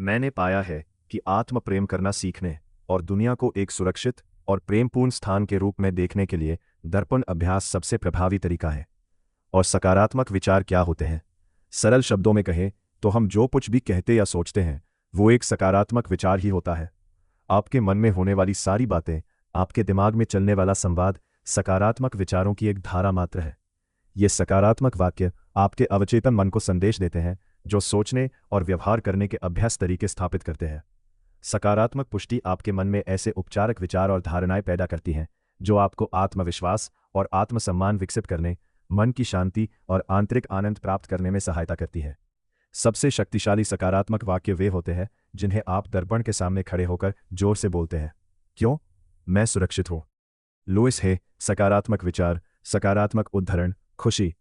मैंने पाया है कि आत्म प्रेम करना सीखने और दुनिया को एक सुरक्षित और प्रेमपूर्ण स्थान के रूप में देखने के लिए दर्पण अभ्यास सबसे प्रभावी तरीका है। और सकारात्मक विचार क्या होते हैं? सरल शब्दों में कहें तो हम जो कुछ भी कहते या सोचते हैं वो एक सकारात्मक विचार ही होता है। आपके मन में होने वाली सारी बातें, आपके दिमाग में चलने वाला संवाद सकारात्मक विचारों की एक धारा मात्र है। ये सकारात्मक वाक्य आपके अवचेतन मन को संदेश देते हैं, जो सोचने और व्यवहार करने के अभ्यास तरीके स्थापित करते हैं। सकारात्मक पुष्टि आपके मन में ऐसे उपचारक विचार और धारणाएं पैदा करती हैं जो आपको आत्मविश्वास और आत्मसम्मान विकसित करने, मन की शांति और आंतरिक आनंद प्राप्त करने में सहायता करती है। सबसे शक्तिशाली सकारात्मक वाक्य वे होते हैं जिन्हें आप दर्पण के सामने खड़े होकर जोर से बोलते हैं। क्यों? मैं सुरक्षित हूं। लुइस है। सकारात्मक विचार, सकारात्मक उद्धरण, खुशी।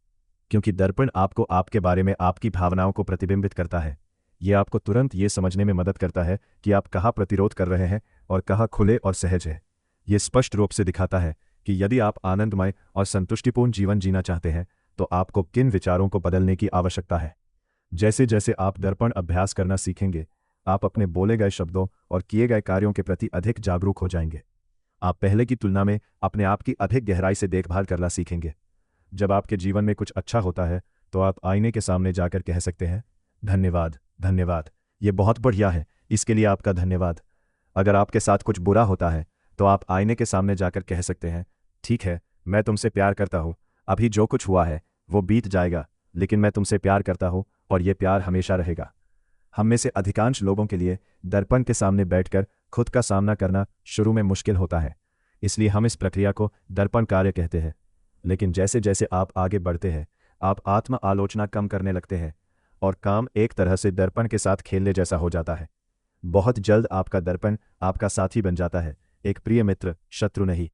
क्योंकि दर्पण आपको आपके बारे में आपकी भावनाओं को प्रतिबिंबित करता है। यह आपको तुरंत ये समझने में मदद करता है कि आप कहाँ प्रतिरोध कर रहे हैं और कहाँ खुले और सहज हैं। यह स्पष्ट रूप से दिखाता है कि यदि आप आनंदमय और संतुष्टिपूर्ण जीवन जीना चाहते हैं तो आपको किन विचारों को बदलने की आवश्यकता है। जैसे जैसे आप दर्पण अभ्यास करना सीखेंगे, आप अपने बोले गए शब्दों और किए गए कार्यों के प्रति अधिक जागरूक हो जाएंगे। आप पहले की तुलना में अपने आप की अधिक गहराई से देखभाल करना सीखेंगे। जब आपके जीवन में कुछ अच्छा होता है तो आप आईने के सामने जाकर कह सकते हैं, धन्यवाद, धन्यवाद, ये बहुत बढ़िया है, इसके लिए आपका धन्यवाद। अगर आपके साथ कुछ बुरा होता है तो आप आईने के सामने जाकर कह सकते हैं, ठीक है, मैं तुमसे प्यार करता हूँ, अभी जो कुछ हुआ है वो बीत जाएगा, लेकिन मैं तुमसे प्यार करता हूँ और ये प्यार हमेशा रहेगा। हम में से अधिकांश लोगों के लिए दर्पण के सामने बैठकर खुद का सामना करना शुरू में मुश्किल होता है, इसलिए हम इस प्रक्रिया को दर्पण कार्य कहते हैं। लेकिन जैसे जैसे आप आगे बढ़ते हैं, आप आत्म आलोचना कम करने लगते हैं और काम एक तरह से दर्पण के साथ खेलने जैसा हो जाता है। बहुत जल्द आपका दर्पण आपका साथी बन जाता है, एक प्रिय मित्र, शत्रु नहीं।